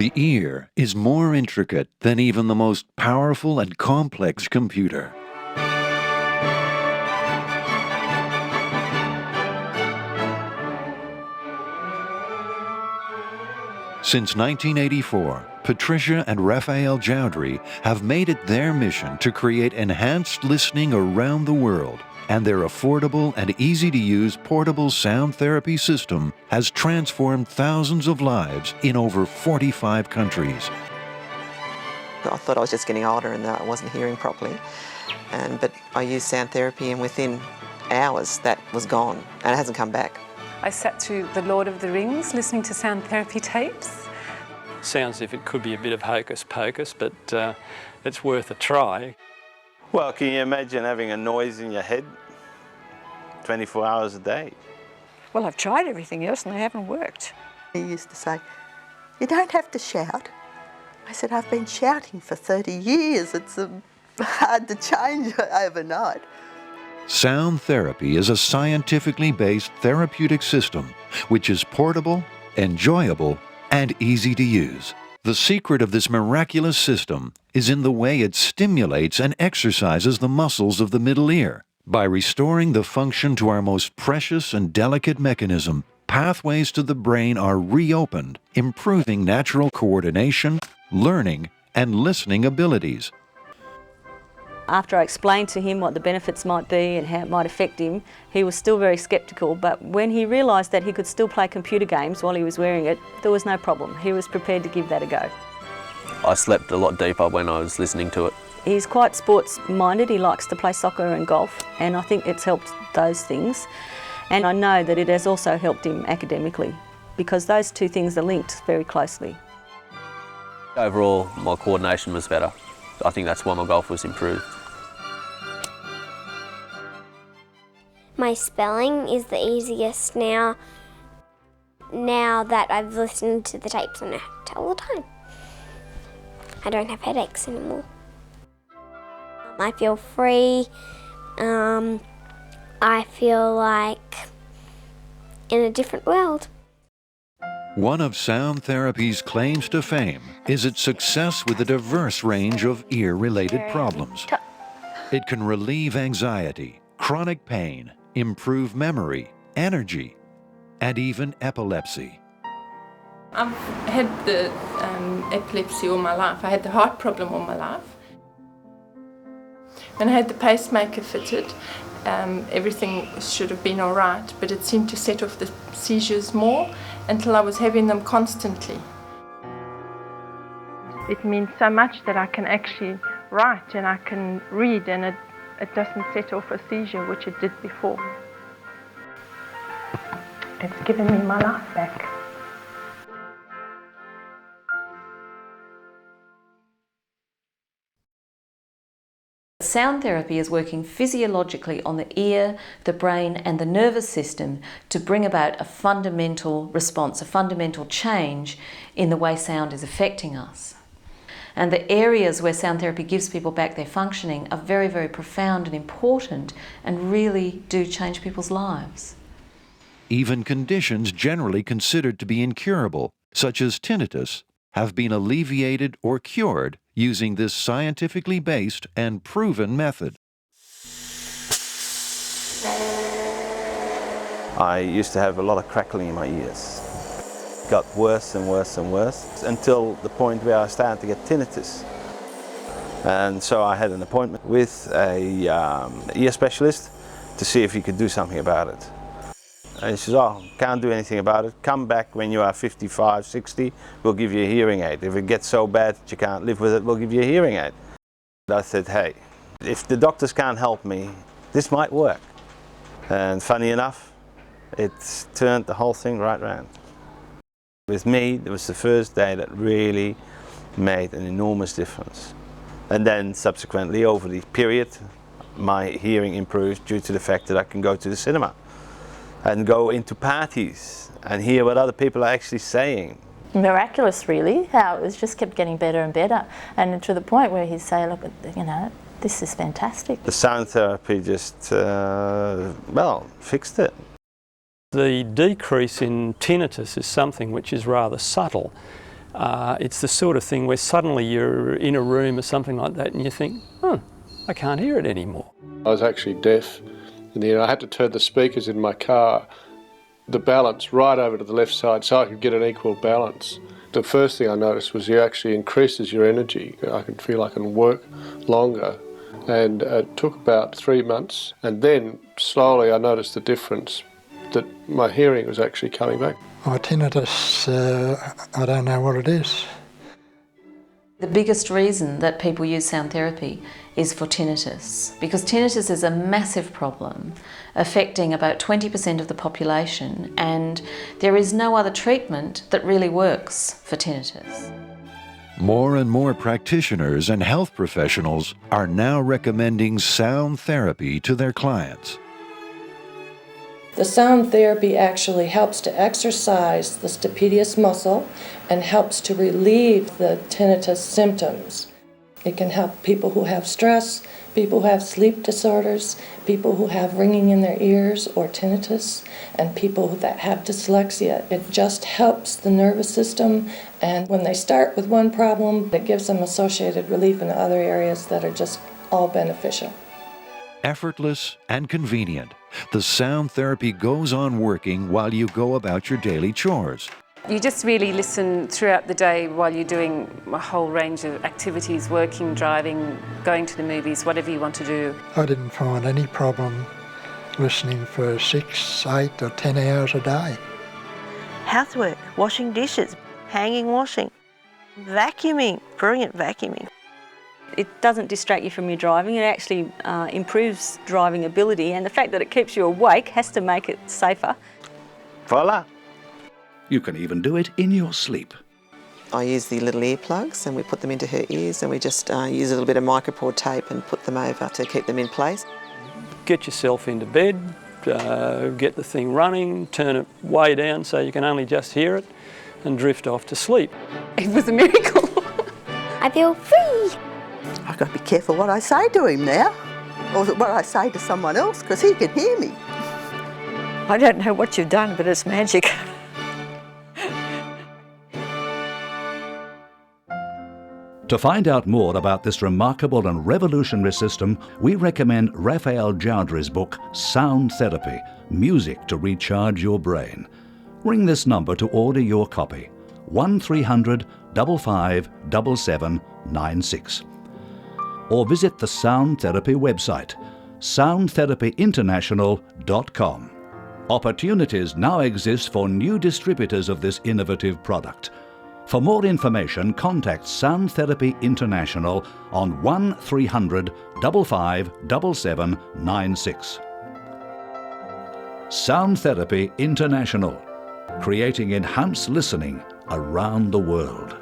The ear is more intricate than even the most powerful and complex computer. Since 1984, Patricia and Raphael Chowdhury have made it their mission to create enhanced listening around the world, and their affordable and easy-to-use portable sound therapy system has transformed thousands of lives in over 45 countries. I thought I was just getting older and that I wasn't hearing properly, but I used sound therapy and within hours that was gone and it hasn't come back. I sat through The Lord of the Rings listening to sound therapy tapes. Sounds as if it could be a bit of hocus pocus, but it's worth a try. Well, can you imagine having a noise in your head 24 hours a day? Well, I've tried everything else and they haven't worked. He used to say, "You don't have to shout." I said, "I've been shouting for 30 years. It's hard to change overnight." Sound therapy is a scientifically based therapeutic system which is portable, enjoyable, and easy to use. The secret of this miraculous system is in the way it stimulates and exercises the muscles of the middle ear. By restoring the function to our most precious and delicate mechanism, pathways to the brain are reopened, improving natural coordination, learning, and listening abilities. After I explained to him what the benefits might be and how it might affect him, he was still very sceptical, but when he realised that he could still play computer games while he was wearing it, there was no problem. He was prepared to give that a go. I slept a lot deeper when I was listening to it. He's quite sports-minded. He likes to play soccer and golf, and I think it's helped those things. And I know that it has also helped him academically, because those two things are linked very closely. Overall, my coordination was better. I think that's why my golf was improved. My spelling is the easiest now that I've listened to the tapes on it all the time. I don't have headaches anymore. I feel free. I feel like in a different world. One of sound therapy's claims to fame is its success with a diverse range of ear-related problems. It can relieve anxiety, chronic pain, improve memory, energy, and even epilepsy. I've had the epilepsy all my life. I had the heart problem all my life. When I had the pacemaker fitted, everything should have been all right, but it seemed to set off the seizures more until I was having them constantly. It means so much that I can actually write and I can read, and it doesn't set off a seizure, which it did before. It's given me my life back. Sound therapy is working physiologically on the ear, the brain and the nervous system to bring about a fundamental response, a fundamental change in the way sound is affecting us. And the areas where sound therapy gives people back their functioning are very, very profound and important and really do change people's lives. Even conditions generally considered to be incurable, such as tinnitus, have been alleviated or cured using this scientifically based and proven method. I used to have a lot of crackling in my ears. It got worse and worse and worse until the point where I started to get tinnitus. And so I had an appointment with an ear specialist to see if he could do something about it. And he says, "Oh, can't do anything about it. Come back when you are 55, 60, we'll give you a hearing aid. If it gets so bad that you can't live with it, we'll give you a hearing aid." I said, "Hey, if the doctors can't help me, this might work." And funny enough, it's turned the whole thing right round. With me, it was the first day that really made an enormous difference. And then subsequently, over the period, my hearing improved due to the fact that I can go to the cinema and go into parties and hear what other people are actually saying. Miraculous, really, how it was just kept getting better and better, and to the point where he'd say, "Look, you know, this is fantastic." The sound therapy just, fixed it. The decrease in tinnitus is something which is rather subtle. It's the sort of thing where suddenly you're in a room or something like that and you think, oh, I can't hear it anymore. I was actually deaf in the ear. I had to turn the speakers in my car, the balance, right over to the left side so I could get an equal balance. The first thing I noticed was it actually increases your energy. I can feel I can work longer. And it took about 3 months, and then slowly I noticed the difference, that my hearing was actually coming back. Oh, tinnitus, I don't know what it is. The biggest reason that people use sound therapy is for tinnitus, because tinnitus is a massive problem affecting about 20% of the population, and there is no other treatment that really works for tinnitus. More and more practitioners and health professionals are now recommending sound therapy to their clients. The sound therapy actually helps to exercise the stapedius muscle and helps to relieve the tinnitus symptoms. It can help people who have stress, people who have sleep disorders, people who have ringing in their ears or tinnitus, and people that have dyslexia. It just helps the nervous system, and when they start with one problem, it gives them associated relief in other areas that are just all beneficial. Effortless and convenient, the sound therapy goes on working while you go about your daily chores. You just really listen throughout the day while you're doing a whole range of activities, working, driving, going to the movies, whatever you want to do. I didn't find any problem listening for 6, 8 or 10 hours a day. Housework, washing dishes, hanging washing, vacuuming, brilliant vacuuming. It doesn't distract you from your driving, it actually improves driving ability, and the fact that it keeps you awake has to make it safer. Voila! You can even do it in your sleep. I use the little earplugs and we put them into her ears, and we just use a little bit of micropore tape and put them over to keep them in place. Get yourself into bed, get the thing running, turn it way down so you can only just hear it, and drift off to sleep. It was a miracle. I feel free. I've got to be careful what I say to him now, or what I say to someone else, because he can hear me. I don't know what you've done, but it's magic. To find out more about this remarkable and revolutionary system, we recommend Raphael Jowdry's book, Sound Therapy, Music to Recharge Your Brain. Ring this number to order your copy, 1300 55 7796. Or visit the Sound Therapy website, soundtherapyinternational.com. Opportunities now exist for new distributors of this innovative product. For more information, contact Sound Therapy International on 1300 55 7796. Sound Therapy International, creating enhanced listening around the world.